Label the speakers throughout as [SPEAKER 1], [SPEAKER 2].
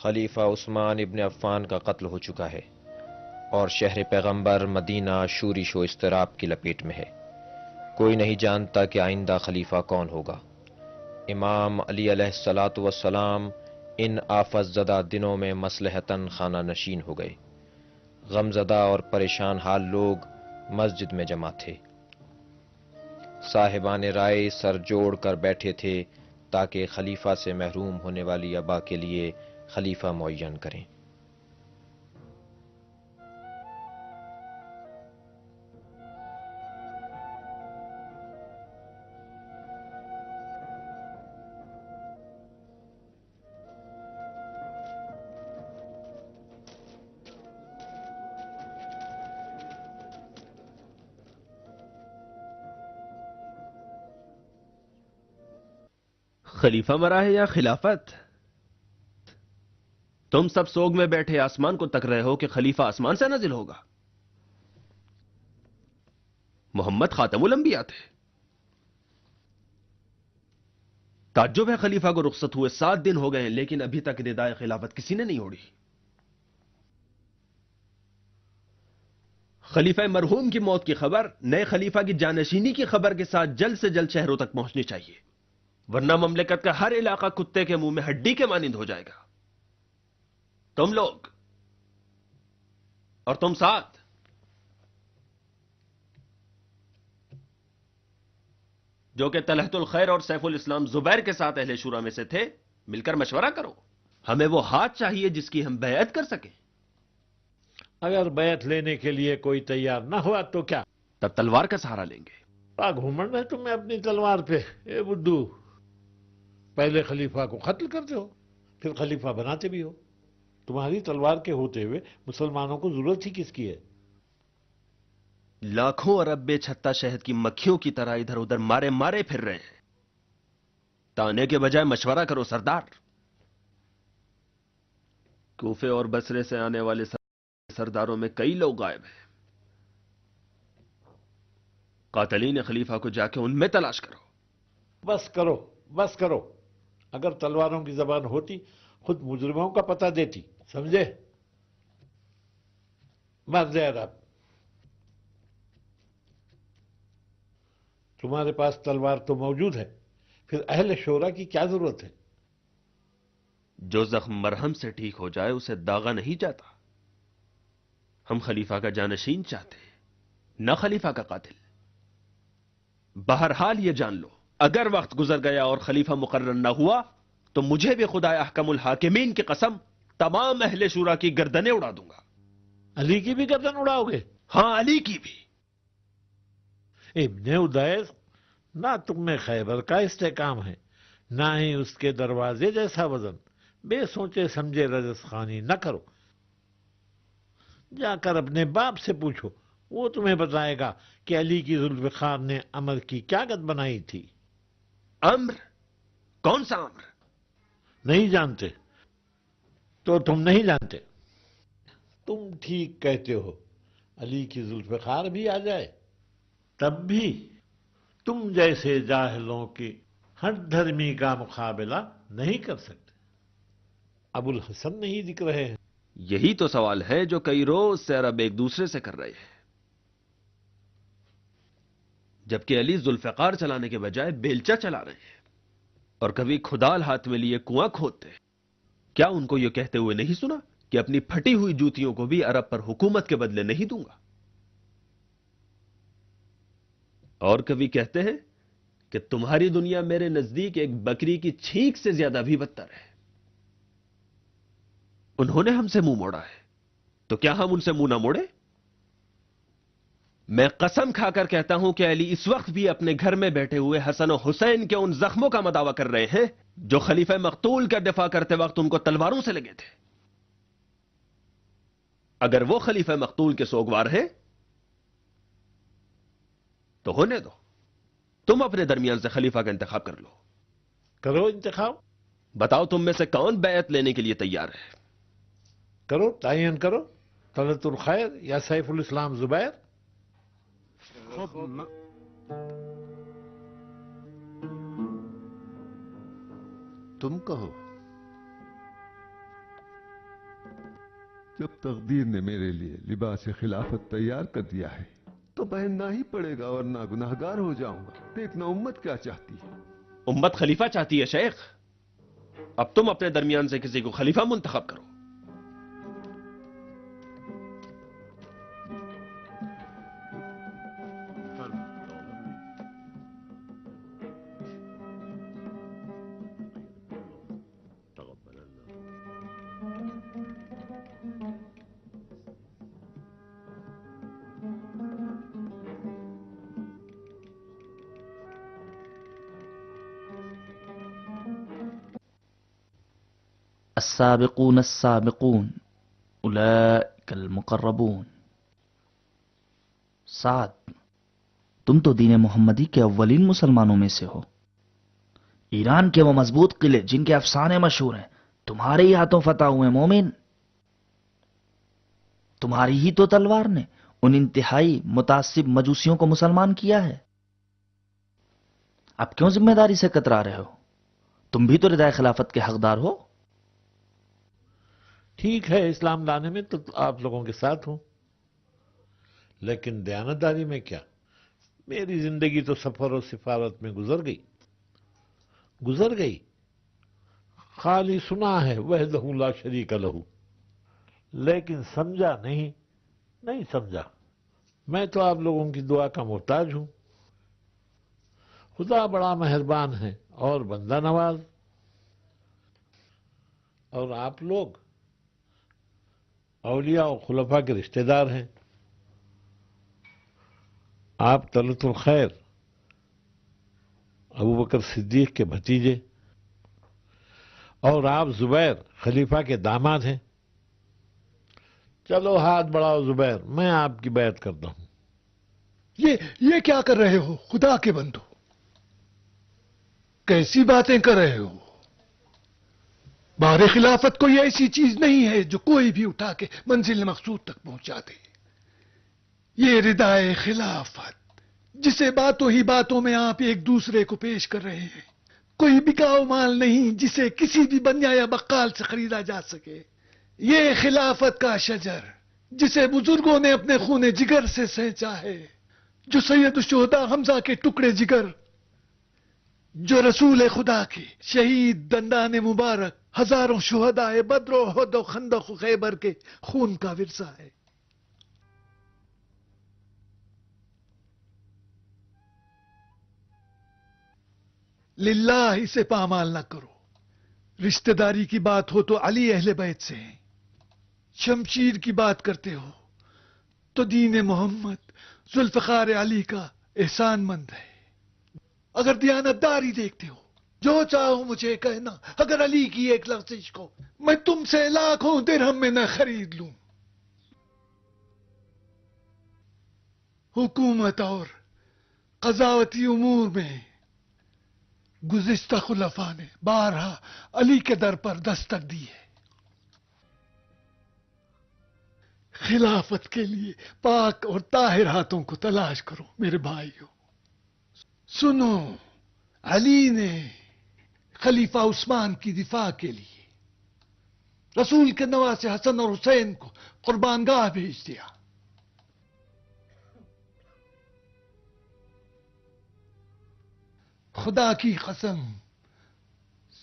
[SPEAKER 1] خلیفہ عثمان ابن عفان کا قتل ہو چکا ہے اور شہر پیغمبر مدینہ شورش و اضطراب کی لپیٹ میں ہے۔ کوئی نہیں جانتا کہ آئندہ خلیفہ کون ہوگا۔ امام علی علیہ الصلاۃ والسلام ان آفت زدہ دنوں میں مصلحتاً خانہ نشین ہو گئے۔ غمزدہ اور پریشان حال لوگ مسجد میں جمع تھے۔ صاحبان رائے سر جوڑ کر بیٹھے تھے تاکہ خلیفہ سے محروم ہونے والی ابا کے لیے خلیفہ معین کریں۔
[SPEAKER 2] خلیفہ مرا ہے یا خلافت؟ تم سب سوگ میں بیٹھے آسمان کو تک رہے ہو کہ خلیفہ آسمان سے نازل ہوگا۔ محمد خاتم الانبیاء تھے۔ تعجب ہے خلیفہ کو رخصت ہوئے 7 دن ہو گئے ہیں لیکن ابھی تک ردائے خلافت کسی نے نہیں اوڑھی۔ خلیفہ مرحوم کی موت کی خبر نئے خلیفہ کی جانشینی کی خبر کے ساتھ جلد سے جلد شہروں تک پہنچنی چاہیے، ورنہ مملکت کا ہر علاقہ کتے کے منہ میں ہڈی کے مانند ہو جائے گا۔ تم لوگ اور تم ساتھ جو کہ طلحت الخیر اور سیف الاسلام زبیر کے ساتھ اہل شورا میں سے تھے، مل کر مشورہ کرو۔ ہمیں وہ ہاتھ چاہیے جس کی ہم بیعت کر سکیں۔
[SPEAKER 3] اگر بیعت لینے کے لیے کوئی تیار نہ ہوا تو کیا؟
[SPEAKER 2] تب تلوار کا سہارا لیں گے۔
[SPEAKER 3] گھومن ہے تمہیں اپنی تلوار پہ؟ اے بدھو، پہلے خلیفہ کو قتل کرتے ہو پھر خلیفہ بناتے بھی ہو۔ تمہاری تلوار کے ہوتے ہوئے مسلمانوں کو ضرورت ہی کس کی ہے؟
[SPEAKER 2] لاکھوں ارب بے چھتا شہد کی مکھیوں کی طرح ادھر ادھر مارے مارے پھر رہے ہیں۔ تانے کے بجائے مشورہ کرو سردار۔ کوفے اور بصرے سے آنے والے سرداروں میں کئی لوگ غائب ہیں۔ قاتلین خلیفہ کو جا کے ان میں تلاش کرو۔
[SPEAKER 3] بس کرو بس کرو، اگر تلواروں کی زبان ہوتی خود مجرموں کا پتہ دیتی، سمجھے؟ مرد عرب، تمہارے پاس تلوار تو موجود ہے، پھر اہل شورا کی کیا ضرورت ہے؟
[SPEAKER 2] جو زخم مرہم سے ٹھیک ہو جائے اسے داغا نہیں جاتا۔ ہم خلیفہ کا جانشین چاہتے ہیں، نہ خلیفہ کا قاتل۔ بہرحال یہ جان لو، اگر وقت گزر گیا اور خلیفہ مقرر نہ ہوا تو مجھے بھی خدا احکم الحاکمین کی قسم تمام اہل شورا کی گردنیں اڑا دوں گا۔
[SPEAKER 3] علی کی بھی گردن اڑاؤ گے؟
[SPEAKER 2] ہاں، علی کی بھی۔
[SPEAKER 3] ابن ادیس، نہ تم میں خیبر کا استحکام ہے نہ ہی اس کے دروازے جیسا وزن۔ بے سوچے سمجھے رجس خوانی نہ کرو۔ جا کر اپنے باپ سے پوچھو، وہ تمہیں بتائے گا کہ علی کی ذوالفقار نے امر کی کیا گت بنائی تھی۔
[SPEAKER 2] امر؟ کون سا امر؟
[SPEAKER 3] نہیں جانتے تو تم نہیں جانتے۔ تم ٹھیک کہتے ہو، علی کی ذوالفقار بھی آ جائے تب بھی تم جیسے جاہلوں کی ہر دھرمی کا مقابلہ نہیں کر سکتے۔ ابو الحسن نہیں دکھ رہے ہیں؟
[SPEAKER 2] یہی تو سوال ہے جو کئی روز سے عرب ایک دوسرے سے کر رہے ہیں، جبکہ علی ذوالفقار چلانے کے بجائے بیلچا چلا رہے ہیں، اور کبھی کھدال ہاتھ میں لیے کنواں کھودتے ہیں۔ کیا ان کو یہ کہتے ہوئے نہیں سنا کہ اپنی پھٹی ہوئی جوتیوں کو بھی عرب پر حکومت کے بدلے نہیں دوں گا؟ اور کبھی کہتے ہیں کہ تمہاری دنیا میرے نزدیک ایک بکری کی چھینک سے زیادہ بھی بدتر ہے۔ انہوں نے ہم سے منہ موڑا ہے تو کیا ہم ان سے منہ نہ موڑے؟ میں قسم کھا کر کہتا ہوں کہ علی اس وقت بھی اپنے گھر میں بیٹھے ہوئے حسن و حسین کے ان زخموں کا مداوع کر رہے ہیں جو خلیفہ مقتول کا دفاع کرتے وقت ان کو تلواروں سے لگے تھے۔ اگر وہ خلیفہ مقتول کے سوگوار ہیں تو ہونے دو، تم اپنے درمیان سے خلیفہ کا انتخاب کر لو۔
[SPEAKER 3] کرو انتخاب۔
[SPEAKER 2] بتاؤ تم میں سے کون بیعت لینے کے لیے تیار ہے؟
[SPEAKER 3] کرو، تعین کرو، طلحت الخیر یا سیف الاسلام زبیر؟
[SPEAKER 4] تم کہو۔ جب تقدیر نے میرے لیے لباس خلافت تیار کر دیا ہے تو پہننا ہی پڑے گا ورنہ گناہگار ہو جاؤں گا. دیکھنا امت کیا چاہتی ہے.
[SPEAKER 2] امت خلیفہ چاہتی ہے شیخ. اب تم اپنے درمیان سے کسی کو خلیفہ منتخب کرو.
[SPEAKER 5] السابقون السابقون اولئک المقربون. سعد، تم تو دین محمدی کے اولین مسلمانوں میں سے ہو. ایران کے وہ مضبوط قلعے جن کے افسانے مشہور ہیں تمہارے ہی ہاتھوں فتح ہوئے. مومن، تمہاری ہی تو تلوار نے ان انتہائی متعصب مجوسیوں کو مسلمان کیا ہے. اب کیوں ذمہ داری سے کترا رہے ہو؟ تم بھی تو ردائے خلافت کے حقدار ہو.
[SPEAKER 3] ٹھیک ہے، اسلام لانے میں تو آپ لوگوں کے ساتھ ہوں، لیکن دیانتداری میں کیا؟ میری زندگی تو سفر و سفارت میں گزر گئی. خالی سنا ہے وحدہ لا شریک لہ، لیکن سمجھا نہیں سمجھا. میں تو آپ لوگوں کی دعا کا محتاج ہوں. خدا بڑا مہربان ہے اور بندہ نواز. اور آپ لوگ اولیاء و خلفاء کے رشتہ دار ہیں. آپ طلعت الخیر ابوبکر صدیق کے بھتیجے اور آپ زبیر خلیفہ کے داماد ہیں. چلو ہاتھ بڑھاؤ زبیر، میں آپ کی بیعت کرتا ہوں.
[SPEAKER 6] یہ کیا کر رہے ہو خدا کے بندو؟ کیسی باتیں کر رہے ہو؟ بار خلافت کوئی ایسی چیز نہیں ہے جو کوئی بھی اٹھا کے منزل مقصود تک پہنچا دے. یہ ردائے خلافت جسے باتوں ہی باتوں میں آپ ایک دوسرے کو پیش کر رہے ہیں، کوئی بکاؤ مال نہیں جسے کسی بھی بنیا یا بقال سے خریدا جا سکے. یہ خلافت کا شجر جسے بزرگوں نے اپنے خون جگر سے سینچا ہے، جو سید الشہداء حمزہ کے ٹکڑے جگر، جو رسول خدا کے شہید دندان مبارک ہزاروں شہداء بدر و احد و خندق و خیبر کے خون کا ورثہ ہے. للہ اسے پامال نہ کرو. رشتہ داری کی بات ہو تو علی اہل بیت سے ہیں، شمشیر کی بات کرتے ہو تو دین محمد ذوالفقار علی کا احسان مند ہے. اگر دیانتداری دیکھتے ہو، جو چاہو مجھے کہنا. اگر علی کی ایک لغزش کو میں تم سے لاکھوں درہم میں نہ خرید لوں. حکومت اور قضاوتی امور میں گزشتہ خلفاء نے بارہا علی کے در پر دستک دی ہے. خلافت کے لیے پاک اور طاہر ہاتھوں کو تلاش کرو میرے بھائیو. سنو، علی نے خلیفہ عثمان کی دفاع کے لیے رسول کے نواسے حسن اور حسین کو قربان گاہ بھیج دیا. خدا کی قسم،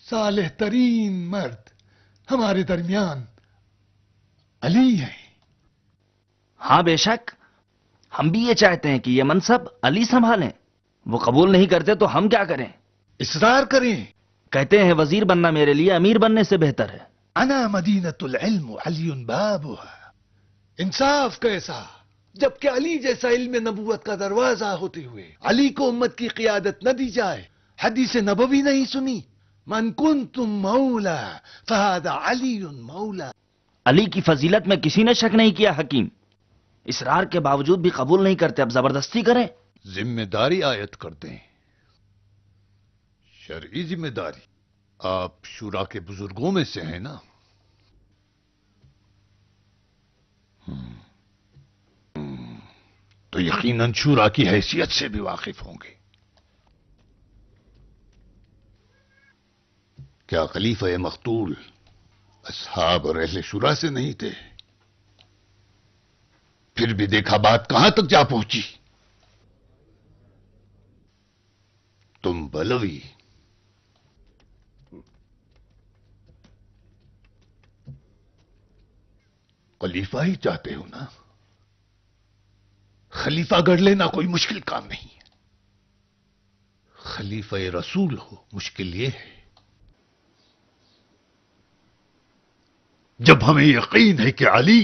[SPEAKER 6] صالح ترین مرد ہمارے درمیان علی ہے.
[SPEAKER 5] ہاں بے شک، ہم بھی یہ چاہتے ہیں کہ یہ منصب علی سنبھالیں. وہ قبول نہیں کرتے تو ہم کیا کریں؟
[SPEAKER 6] اصرار کریں.
[SPEAKER 5] کہتے ہیں وزیر بننا میرے لیے امیر بننے سے بہتر ہے.
[SPEAKER 6] انا مدینۃ العلم علی بابها. انصاف کیسا، جبکہ علی جیسا علم نبوت کا دروازہ ہوتے ہوئے علی کو امت کی قیادت نہ دی جائے. حدیث نبوی نہیں سنی؟ من کنتم مولا فہذا علی مولا.
[SPEAKER 5] علی کی فضیلت میں کسی نے شک نہیں کیا حکیم. اصرار کے باوجود بھی قبول نہیں کرتے، اب زبردستی کریں.
[SPEAKER 7] ذمہ داری عائد کر دیں، شرعی ذمہ داری. آپ شورا کے بزرگوں میں سے ہیں نا؟ تو یقیناً شورا کی حیثیت سے بھی واقف ہوں گے. کیا خلیفہ مقتول اصحاب اور اہل شورا سے نہیں تھے؟ پھر بھی دیکھا بات کہاں تک جا پہنچی. تم بلوی خلیفہ ہی چاہتے ہو نا؟ خلیفہ گڑھ لینا کوئی مشکل کام نہیں ہے. خلیفہ رسول ہو مشکل یہ ہے جب ہمیں یقین ہے کہ علی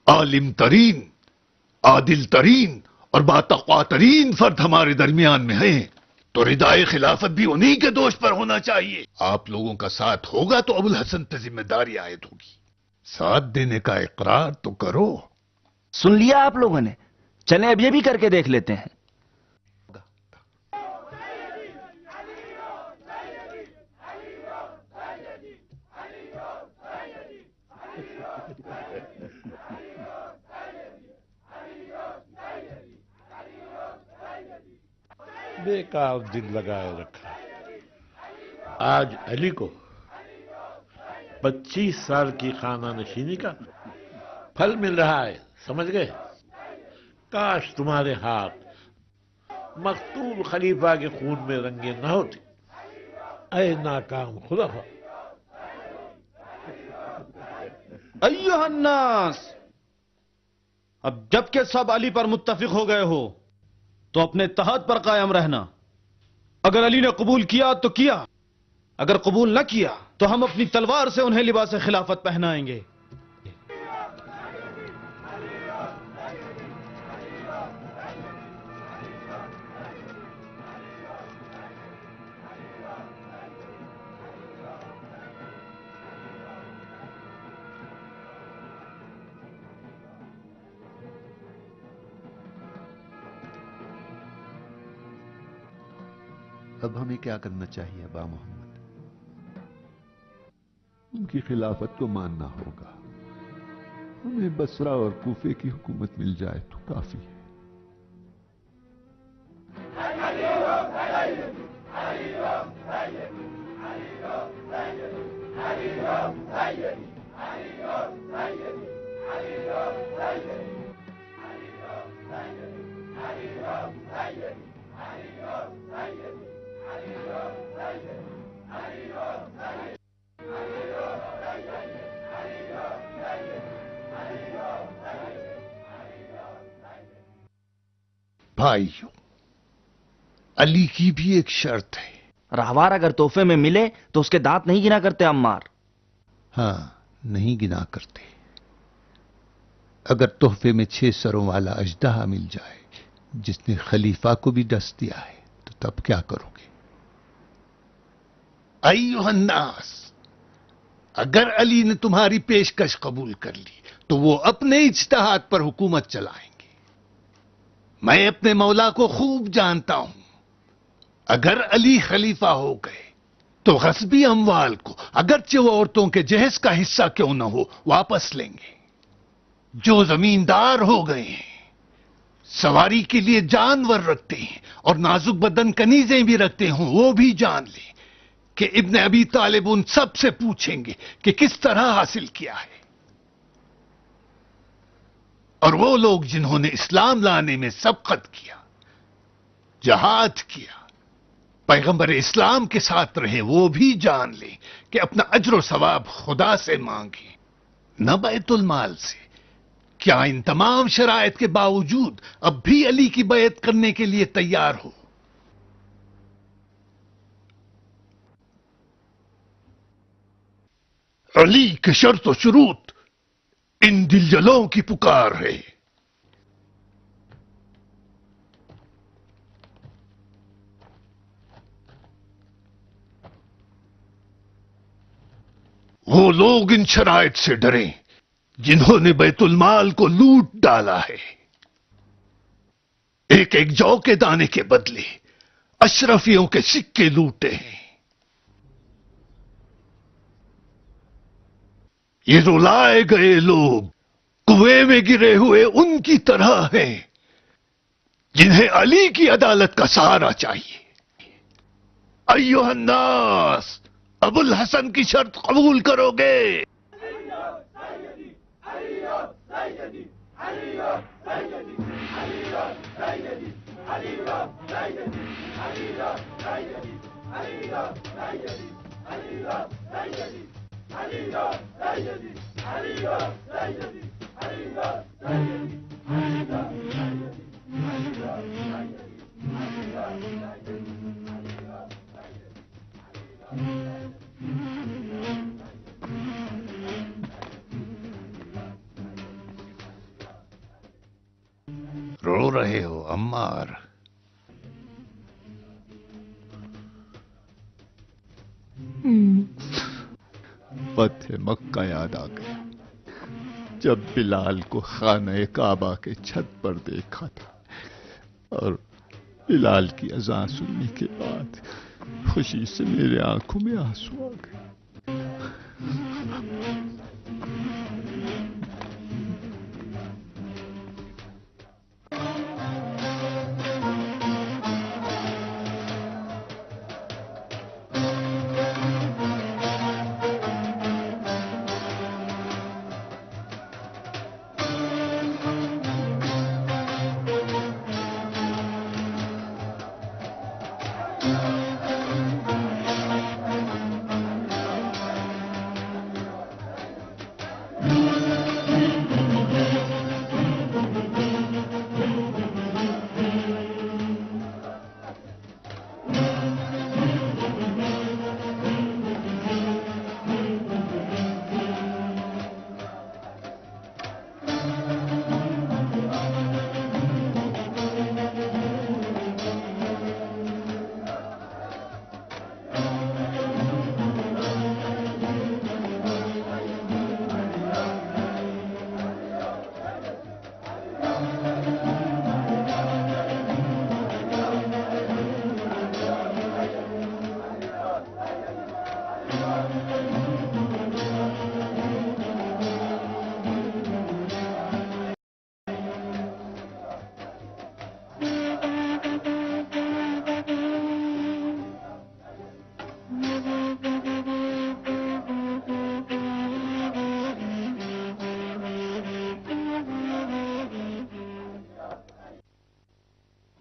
[SPEAKER 7] عالم ترین، عادل ترین اور باتقوا ترین فرد ہمارے درمیان میں ہیں تو ردائے خلافت بھی انہی کے دوش پر ہونا چاہیے. آپ لوگوں کا ساتھ ہوگا تو ابوالحسن پہ ذمہ داری عائد ہوگی. ساتھ دینے کا اقرار تو کرو.
[SPEAKER 5] سن لیا آپ لوگوں نے؟ چلیں اب یہ بھی کر کے دیکھ لیتے ہیں.
[SPEAKER 3] بیکار دل لگائے رکھا. آج علی کو 25 سال کی خانہ نشینی کا پھل مل رہا ہے، سمجھ گئے؟ کاش تمہارے ہاتھ مقتول خلیفہ کے خون میں رنگے نہ ہوتے. اے ناکام خدا.
[SPEAKER 8] ایھا الناس، اب جب کہ سب علی پر متفق ہو گئے ہو تو اپنے اتحاد پر قائم رہنا. اگر علی نے قبول کیا تو کیا، اگر قبول نہ کیا تو ہم اپنی تلوار سے انہیں لباس خلافت پہنائیں گے.
[SPEAKER 4] اب ہمیں کیا کرنا چاہیے ابا محمد؟ ان کی خلافت کو ماننا ہوگا. ہمیں بصرہ اور کوفے کی حکومت مل جائے تو کافی ہے.
[SPEAKER 7] بھائیو، علی کی بھی ایک شرط ہے.
[SPEAKER 5] راہوار اگر تحفے میں ملے تو اس کے دانت نہیں گنا کرتے عمار.
[SPEAKER 7] ہاں، نہیں گنا کرتے. اگر تحفے میں 6 سروں والا اژدہا مل جائے جس نے خلیفہ کو بھی ڈس دیا ہے تو تب کیا کرو گے؟ ایھا الناس، اگر علی نے تمہاری پیشکش قبول کر لی تو وہ اپنے اجتہاد پر حکومت چلائیں گے. میں اپنے مولا کو خوب جانتا ہوں. اگر علی خلیفہ ہو گئے تو غصبی اموال کو اگرچہ وہ عورتوں کے جہیز کا حصہ کیوں نہ ہو واپس لیں گے. جو زمیندار ہو گئے ہیں، سواری کے لیے جانور رکھتے ہیں اور نازک بدن کنیزیں بھی رکھتے ہوں، وہ بھی جان لیں کہ ابن ابی طالب ان سب سے پوچھیں گے کہ کس طرح حاصل کیا ہے. اور وہ لوگ جنہوں نے اسلام لانے میں سبقت کیا، جہاد کیا، پیغمبر اسلام کے ساتھ رہے، وہ بھی جان لیں کہ اپنا اجر و ثواب خدا سے مانگیں، نہ بیت المال سے. کیا ان تمام شرائط کے باوجود اب بھی علی کی بیعت کرنے کے لیے تیار ہو؟ علی کے شرط و شروط ان دلجلوں کی پکار ہے. وہ لوگ ان شرائط سے ڈریں جنہوں نے بیت المال کو لوٹ ڈالا ہے. ایک ایک جو کے دانے کے بدلے اشرفیوں کے سکے لوٹے ہیں. یہ رلائے گئے لوگ کنویں میں گرے ہوئے ان کی طرح ہیں جنہیں علی کی عدالت کا سہارا چاہیے. ایھا الناس، ابو الحسن کی شرط قبول کرو گے؟ رو رہے ہو عمار؟
[SPEAKER 6] فتح مکہ یاد آ گیا، جب بلال کو خانہ کعبہ کے چھت پر دیکھا تھا اور بلال کی اذان سننے کے بعد خوشی سے میرے آنکھوں میں آنسو آ گئے۔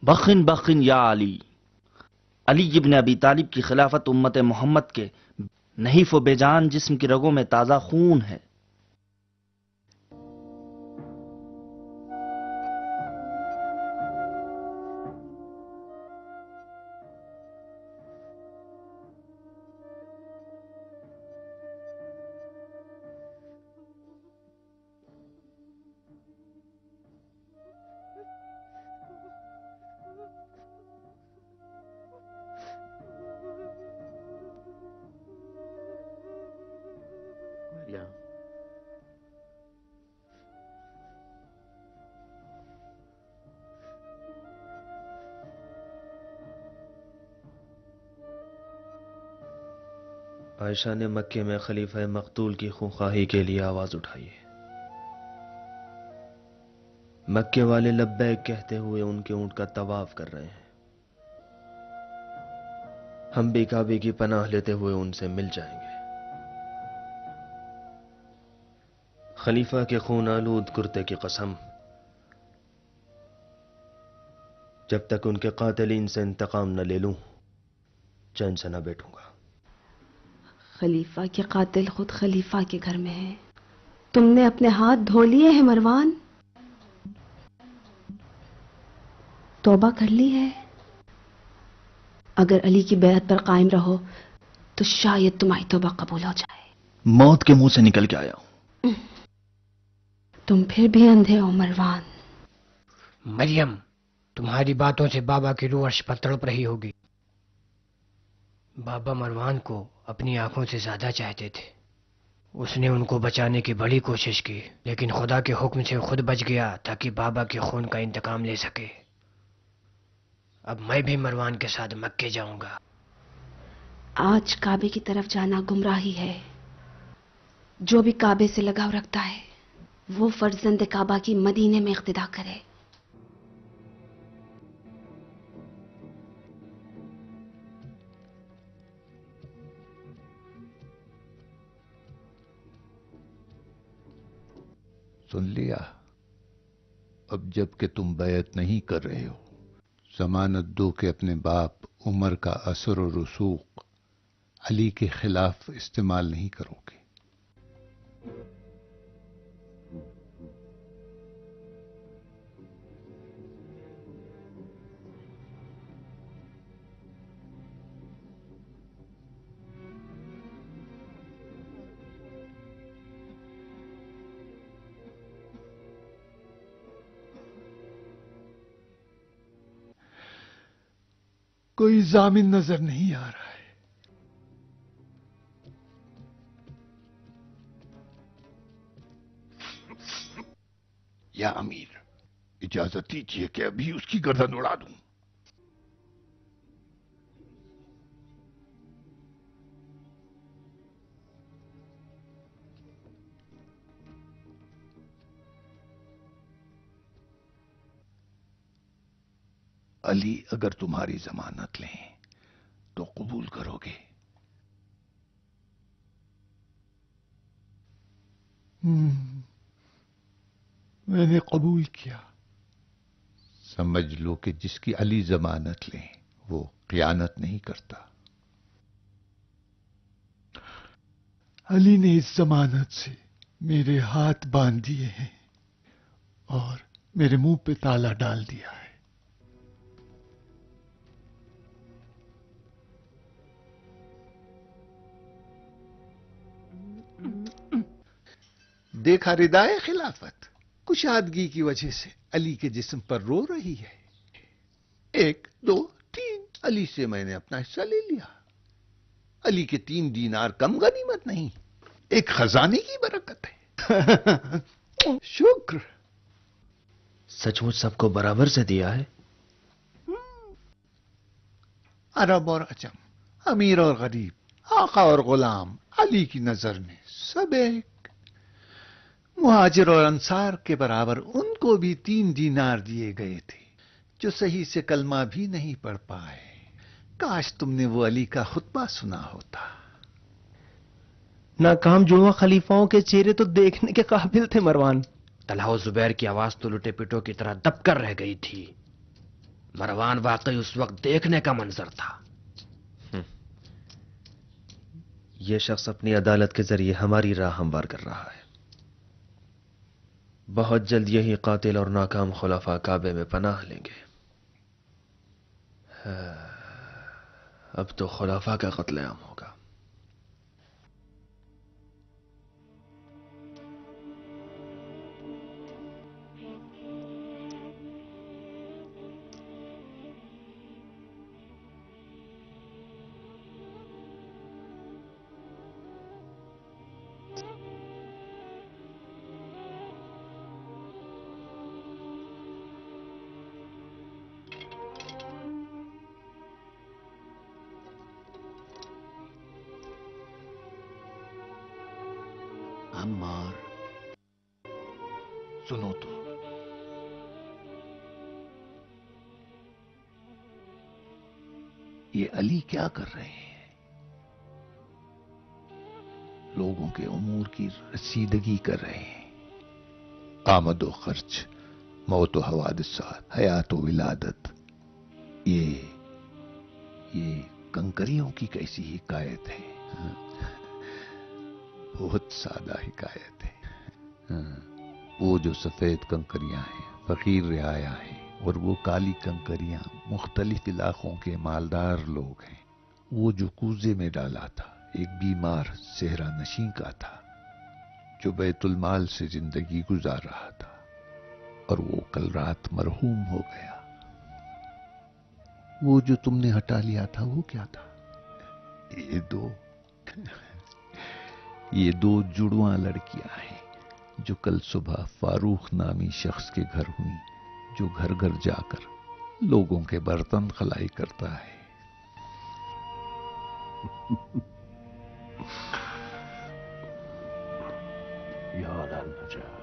[SPEAKER 5] بخن بخن یا علی، علی ابن ابی طالب کی خلافت امت محمد کے نحیف و بے جان جسم کی رگوں میں تازہ خون ہے۔
[SPEAKER 2] عائشہ نے مکے میں خلیفہ مقتول کی خونخواہی کے لیے آواز اٹھائی ہے۔ مکے والے لبیک کہتے ہوئے ان کے اونٹ کا طواف کر رہے ہیں۔ ہم بھی کعبے کی پناہ لیتے ہوئے ان سے مل جائیں گے۔ خلیفہ کے خون آلود کرتے کی قسم، جب تک ان کے قاتلین سے انتقام نہ لے لوں چین سے نہ بیٹھوں گا۔
[SPEAKER 9] خلیفہ کے قاتل خود خلیفہ کے گھر میں ہے، تم نے اپنے ہاتھ دھو لیے ہیں مروان؟ توبہ کر لی ہے؟ اگر علی کی بیعت پر قائم رہو تو شاید تمہاری توبہ قبول ہو جائے۔
[SPEAKER 5] موت کے منہ سے نکل کے آیا ہوں۔
[SPEAKER 9] تم پھر بھی اندھے ہو مروان۔
[SPEAKER 10] مریم، تمہاری باتوں سے بابا کی روح عرش پر تڑپ رہی ہوگی۔ بابا مروان کو اپنی آنکھوں سے زیادہ چاہتے تھے، اس نے ان کو بچانے کی بڑی کوشش کی، لیکن خدا کے حکم سے خود بچ گیا تاکہ بابا کے خون کا انتقام لے سکے۔ اب میں بھی مروان کے ساتھ مکے جاؤں گا۔
[SPEAKER 9] آج کعبے کی طرف جانا گمراہی ہے۔ جو بھی کعبے سے لگاؤ رکھتا ہے وہ فرزند کعبہ کی مدینے میں اقتدا کرے۔
[SPEAKER 7] سن لیا؟ اب جب کہ تم بیعت نہیں کر رہے ہو، ضمانت دو کہ اپنے باپ عمر کا اثر و رسوخ علی کے خلاف استعمال نہیں کرو گے۔
[SPEAKER 6] کوئی ضامن نظر نہیں آ رہا ہے۔
[SPEAKER 7] یا امیر، اجازت دیجیے کہ ابھی اس کی گردن اڑا دوں۔ علی اگر تمہاری ضمانت لیں تو قبول کرو گے؟
[SPEAKER 6] میں نے قبول کیا۔
[SPEAKER 7] سمجھ لو کہ جس کی علی ضمانت لیں وہ خیانت نہیں کرتا۔
[SPEAKER 6] علی نے اس ضمانت سے میرے ہاتھ باندھ دیے ہیں اور میرے منہ پہ تالا ڈال دیا ہے۔ دیکھا ردائے خلافت کشادگی کی وجہ سے علی کے جسم پر رو رہی ہے۔ 1 2 3 علی سے میں نے اپنا حصہ لے لیا۔ علی کے 3 دینار کم غنیمت نہیں، ایک خزانے کی برکت ہے۔ شکر۔
[SPEAKER 5] سچ مچ سب کو برابر سے دیا ہے؟
[SPEAKER 7] عرب اور عجم، امیر اور غریب، آقا اور غلام، علی کی نظر میں سب ایک۔ مہاجر اور انصار کے برابر ان کو بھی 3 دینار دیے گئے تھے جو صحیح سے کلمہ بھی نہیں پڑھ پائے۔ کاش تم نے وہ علی کا خطبہ سنا ہوتا۔
[SPEAKER 10] ناکام جڑواں خلیفاؤں کے چہرے تو دیکھنے کے قابل تھے مروان۔ طلحہ و زبیر کی آواز تو لٹے پٹوں کی طرح دب کر رہ گئی تھی۔ مروان واقعی اس وقت دیکھنے کا منظر تھا۔
[SPEAKER 1] یہ شخص اپنی عدالت کے ذریعے ہماری راہ ہموار کر رہا ہے۔ بہت جلد یہی قاتل اور ناکام خلفاء کعبے میں پناہ لیں گے۔ اب تو خلفاء کا قتل عام ہوگا۔
[SPEAKER 7] عمار، سنو تو، یہ علی کیا کر رہے ہیں؟ لوگوں کے امور کی رسیدگی کر رہے ہیں۔ آمد و خرچ، موت و حوادثات، حیات و ولادت، یہ کنکریوں کی کیسی حکایت ہے؟ بہت سادہ حکایت ہے۔ وہ جو سفید کنکریاں ہیں فقیر رعایا ہے، اور وہ کالی کنکریاں مختلف علاقوں کے مالدار لوگ ہیں۔ وہ جو کوزے میں ڈالا تھا ایک بیمار صحرا نشین کا تھا جو بیت المال سے زندگی گزار رہا تھا، اور وہ کل رات مرحوم ہو گیا۔ وہ جو تم نے ہٹا لیا تھا وہ کیا تھا؟ یہ دو جڑواں لڑکیاں ہیں جو کل صبح فاروق نامی شخص کے گھر ہوئیں، جو گھر گھر جا کر لوگوں کے برتن خلائی کرتا ہے۔
[SPEAKER 3] یاد آنا چاہیے۔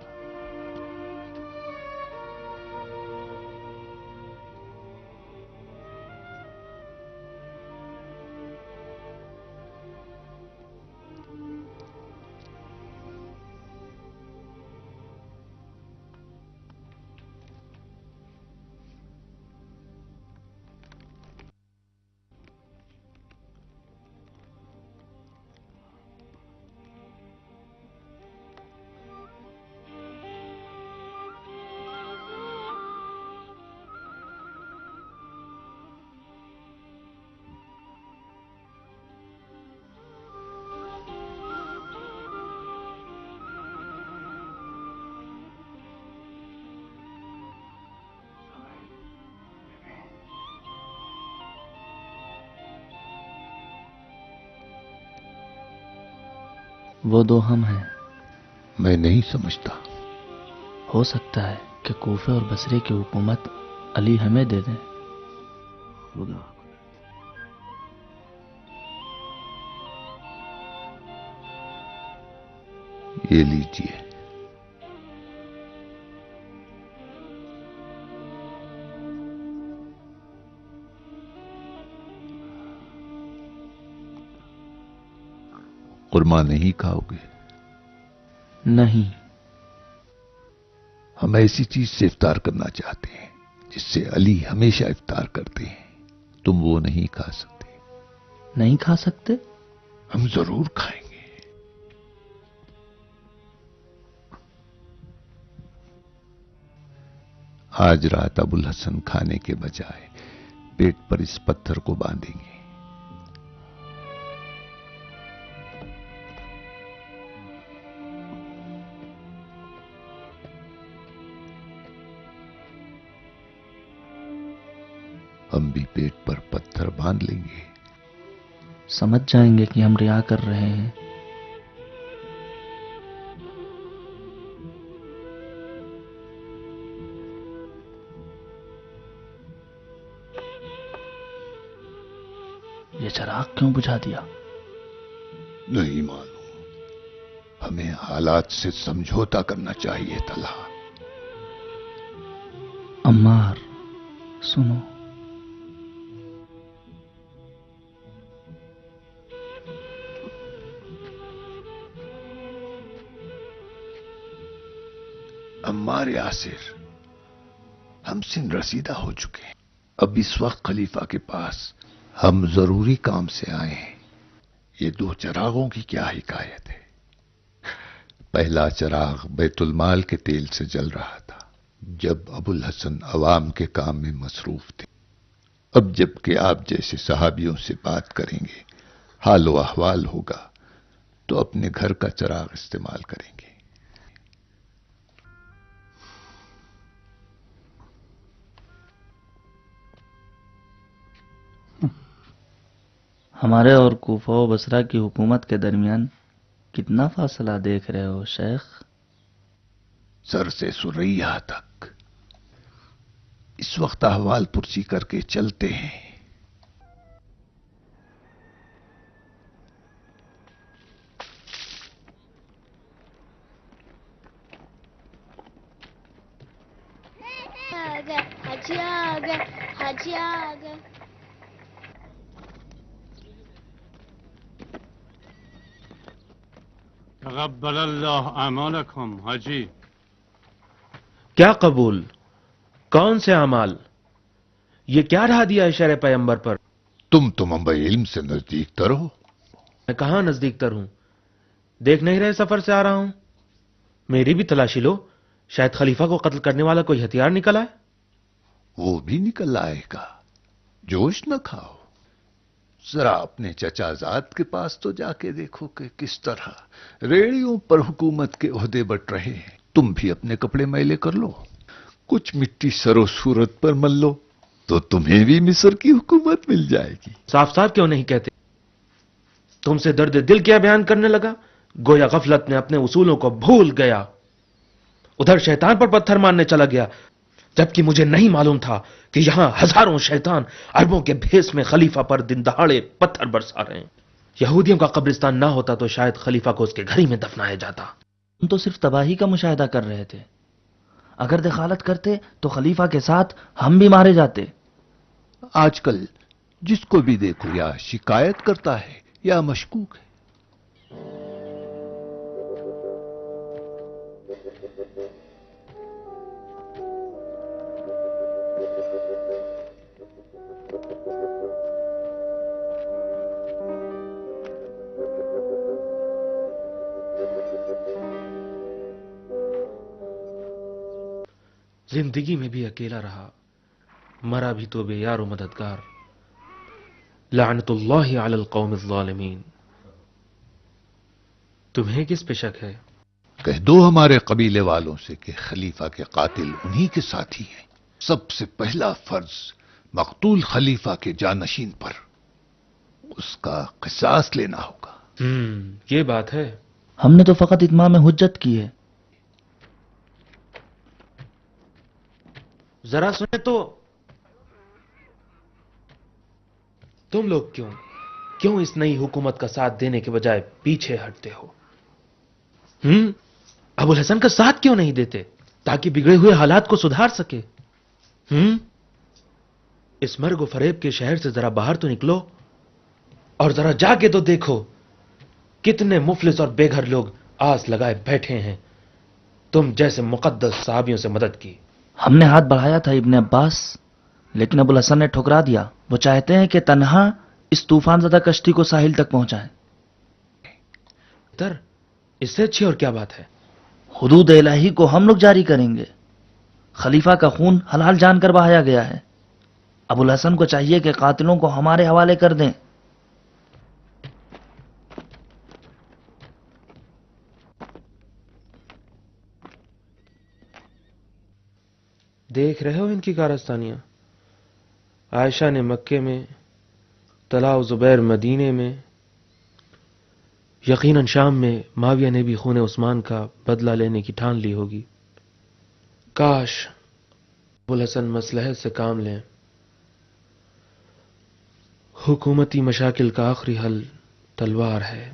[SPEAKER 5] وہ دو ہم ہیں.
[SPEAKER 7] میں نہیں سمجھتا.
[SPEAKER 5] ہو سکتا ہے کہ کوفہ اور بصرے کی حکومت علی ہمیں دے دیں.
[SPEAKER 7] یہ لیجیے. قرمہ نہیں کھاؤ گے؟
[SPEAKER 5] نہیں.
[SPEAKER 7] ہم ایسی چیز سے افطار کرنا چاہتے ہیں جس سے علی ہمیشہ افطار کرتے ہیں. تم وہ نہیں کھا سکتے.
[SPEAKER 5] نہیں کھا سکتے؟
[SPEAKER 7] ہم ضرور کھائیں گے. آج رات ابو الحسن کھانے کے بجائے پیٹ پر اس پتھر کو باندھیں گے. ہم بھی پیٹ پر پتھر باندھ لیں گے.
[SPEAKER 5] سمجھ جائیں گے کہ ہم ریا کر رہے ہیں. یہ چراغ کیوں بجھا دیا؟
[SPEAKER 7] نہیں معلوم. ہمیں حالات سے سمجھوتا کرنا چاہیے طلحہ.
[SPEAKER 5] عمار سنو.
[SPEAKER 7] عمار یاسر، ہم سن رسیدہ ہو چکے ہیں. اب اس وقت خلیفہ کے پاس ہم ضروری کام سے آئے ہیں. یہ دو چراغوں کی کیا حکایت ہے؟ پہلا چراغ بیت المال کے تیل سے جل رہا تھا جب ابو الحسن عوام کے کام میں مصروف تھے. اب جب کہ آپ جیسے صحابیوں سے بات کریں گے، حال و احوال ہوگا، تو اپنے گھر کا چراغ استعمال کریں گے.
[SPEAKER 5] ہمارے اور کوفہ و بصرہ کی حکومت کے درمیان کتنا فاصلہ دیکھ رہے ہو شیخ؟
[SPEAKER 7] سر سے سریا تک. اس وقت احوال پرسی کر کے چلتے ہیں.
[SPEAKER 11] حاجی آ گئے.
[SPEAKER 12] تقبل اللہ اعمالکم حاجی.
[SPEAKER 2] کیا قبول؟ کون سے اعمال؟ یہ کیا رہا دیا ہے شرع پیغمبر پر؟
[SPEAKER 7] تم منبع علم سے نزدیک تر ہو.
[SPEAKER 2] میں کہاں نزدیک تر ہوں؟ دیکھ نہیں رہے سفر سے آ رہا ہوں. میری بھی تلاشی لو، شاید خلیفہ کو قتل کرنے والا کوئی ہتھیار نکلا ہے.
[SPEAKER 7] وہ بھی نکل آئے گا. جوش نہ کھاؤ. ذرا اپنے چچا زاد کے پاس تو جا کے دیکھو کہ کس طرح ریڑیوں پر حکومت کے عہدے بٹ رہے ہیں. تم بھی اپنے کپڑے میلے کر لو، کچھ مٹی سر و صورت پر مل لو، تو تمہیں بھی مصر کی حکومت مل جائے گی.
[SPEAKER 2] صاف صاف کیوں نہیں کہتے؟ تم سے درد دل کیا بیان کرنے لگا؟ گویا غفلت میں اپنے اصولوں کو بھول گیا. ادھر شیطان پر پتھر مارنے چلا گیا، جبکہ مجھے نہیں معلوم تھا کہ یہاں ہزاروں شیطان اربوں کے بھیس میں خلیفہ پر دن دہاڑے پتھر برسا رہے ہیں. یہودیوں کا قبرستان نہ ہوتا تو شاید خلیفہ کو اس کے گھر ہی میں دفنایا جاتا.
[SPEAKER 5] ہم تو صرف تباہی کا مشاہدہ کر رہے تھے. اگر دخالت کرتے تو خلیفہ کے ساتھ ہم بھی مارے جاتے.
[SPEAKER 7] آج کل جس کو بھی دیکھو یا شکایت کرتا ہے یا مشکوک ہے.
[SPEAKER 2] زندگی میں بھی اکیلا رہا، مرا بھی تو بے یار و مددگار. لعنت اللہ علی القوم الظالمین. تمہیں کس پہ شک ہے؟
[SPEAKER 7] کہہ دو ہمارے قبیلے والوں سے کہ خلیفہ کے قاتل انہی کے ساتھی ہیں. سب سے پہلا فرض مقتول خلیفہ کے جانشین پر، اس کا قصاص لینا ہوگا.
[SPEAKER 2] یہ بات ہے.
[SPEAKER 5] ہم نے تو فقط اتمام حجت کی ہے.
[SPEAKER 2] ذرا سنیں تو. تم لوگ کیوں اس نئی حکومت کا ساتھ دینے کے بجائے پیچھے ہٹتے ہو؟ ابو الحسن کا ساتھ کیوں نہیں دیتے تاکہ بگڑے ہوئے حالات کو سدھار سکے؟ اس مرگ و فریب کے شہر سے ذرا باہر تو نکلو اور ذرا جا کے تو دیکھو کتنے مفلس اور بے گھر لوگ آس لگائے بیٹھے ہیں تم جیسے مقدس صحابیوں سے مدد کی.
[SPEAKER 5] ہم نے ہاتھ بڑھایا تھا ابن عباس، لیکن ابو الحسن نے ٹھکرا دیا. وہ چاہتے ہیں کہ تنہا اس طوفان زدہ کشتی کو ساحل تک پہنچائیں.
[SPEAKER 2] اس سے اچھی اور کیا بات ہے؟
[SPEAKER 5] حدود الہی کو ہم لوگ جاری کریں گے. خلیفہ کا خون حلال جان کر بہایا گیا ہے. ابو الحسن کو چاہیے کہ قاتلوں کو ہمارے حوالے کر دیں.
[SPEAKER 2] دیکھ رہے ہو ان کی کارستانیاں. عائشہ نے مکے میں، طلحہ و زبیر مدینے میں، یقیناً شام میں معاویہ نے بھی خون عثمان کا بدلہ لینے کی ٹھان لی ہوگی. کاش ابو الحسن مصلحت سے کام لیں. حکومتی مشاکل کا آخری حل تلوار ہے.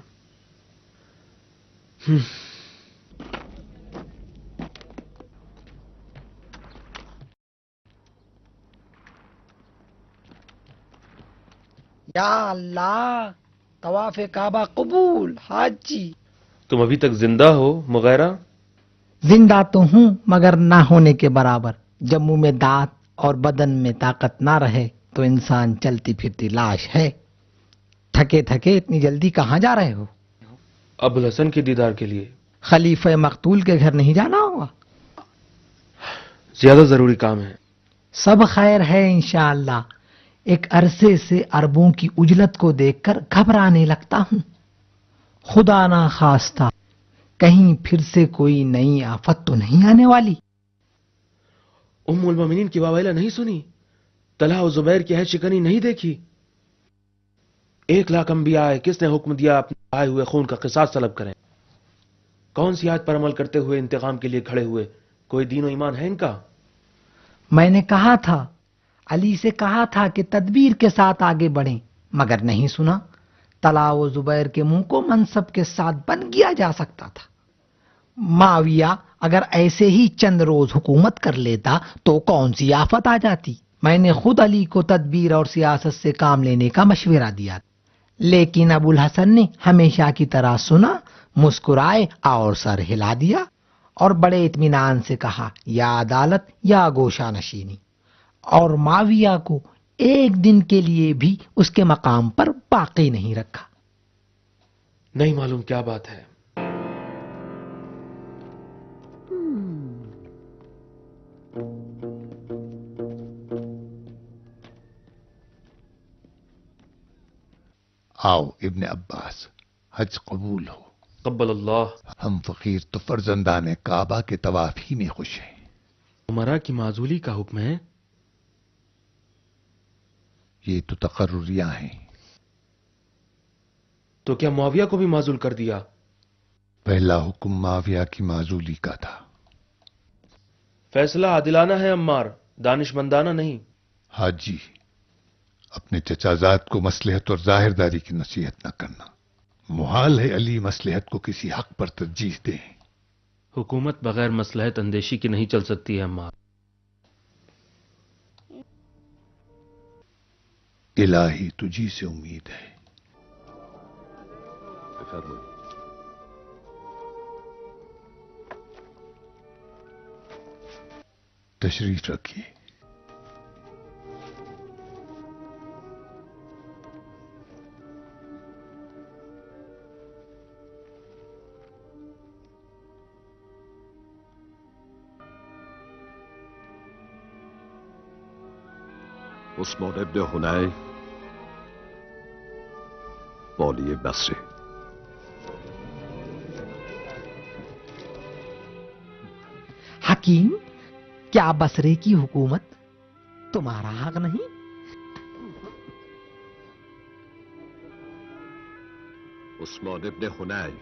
[SPEAKER 11] یا اللہ، طواف کعبہ قبول. حاجی
[SPEAKER 2] تم ابھی تک زندہ ہو مغیرہ؟
[SPEAKER 11] زندہ تو ہوں مگر نہ ہونے کے برابر. جب منہ میں دانت اور بدن میں طاقت نہ رہے تو انسان چلتی پھرتی لاش ہے. تھکے تھکے اتنی جلدی کہاں جا رہے ہو؟
[SPEAKER 2] ابو الحسن کے دیدار کے لیے.
[SPEAKER 11] خلیفہ مقتول کے گھر نہیں جانا ہوگا؟
[SPEAKER 2] زیادہ ضروری کام ہے.
[SPEAKER 11] سب خیر ہے انشاءاللہ. ایک عرصے سے عربوں کی اجلت کو دیکھ کر گھبرانے لگتا ہوں. خدا نہ خواستہ کہیں پھر سے کوئی نئی آفت تو نہیں آنے والی؟
[SPEAKER 2] ام المومنین کی واویلا نہیں سنی؟ طلحہ و زبیر کی عہد شکنی نہیں دیکھی؟ 1,00,000 انبیاء آئے، کس نے حکم دیا اپنے آئے ہوئے خون کا قصاص طلب کریں؟ کون سی آیت پر عمل کرتے ہوئے انتقام کے لیے کھڑے ہوئے؟ کوئی دین و ایمان ہے ان کا؟
[SPEAKER 11] میں نے کہا تھا، علی سے کہا تھا کہ تدبیر کے ساتھ آگے بڑھیں، مگر نہیں سنا. طلحہ و زبیر کے منہ کو منصب کے ساتھ بن گیا جا سکتا تھا. معاویہ اگر ایسے ہی چند روز حکومت کر لیتا تو کون سی آفت آ جاتی. میں نے خود علی کو تدبیر اور سیاست سے کام لینے کا مشورہ دیا، لیکن ابو الحسن نے ہمیشہ کی طرح سنا، مسکرائے اور سر ہلا دیا اور بڑے اطمینان سے کہا یا عدالت یا گوشہ نشینی، اور معاویہ کو ایک دن کے لیے بھی اس کے مقام پر باقی نہیں رکھا.
[SPEAKER 2] نہیں معلوم کیا بات ہے.
[SPEAKER 7] آؤ ابن عباس، حج قبول ہو.
[SPEAKER 2] قبل اللہ.
[SPEAKER 7] ہم فقیر تو فرزندان کعبہ کے طواف ہی میں خوش ہیں.
[SPEAKER 2] عمرہ کی معزولی کا حکم ہے؟
[SPEAKER 7] یہ تو تقرریاں ہیں.
[SPEAKER 2] تو کیا معاویہ کو بھی معزول کر دیا؟
[SPEAKER 7] پہلا حکم معاویہ کی معزولی کا تھا.
[SPEAKER 2] فیصلہ عادلانہ ہے عمار، دانش مندانہ نہیں.
[SPEAKER 7] حاجی، اپنے چچا زاد کو مصلحت اور ظاہرداری کی نصیحت نہ کرنا. محال ہے علی مصلحت کو کسی حق پر ترجیح دیں.
[SPEAKER 2] حکومت بغیر مصلحت اندیشی کی نہیں چل سکتی ہے عمار.
[SPEAKER 7] الہی تجھی سے امید ہے. تشریف رکھیے.
[SPEAKER 13] عثمان ابن حنیف، والی بصره.
[SPEAKER 11] حکیم، کیا بصرے کی حکومت تمہارا حق نہیں؟
[SPEAKER 13] عثمان ابن حنیف،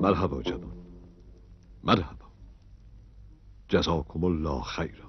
[SPEAKER 13] مرحبا جناب، مرحبا، جزاكم الله خيرا.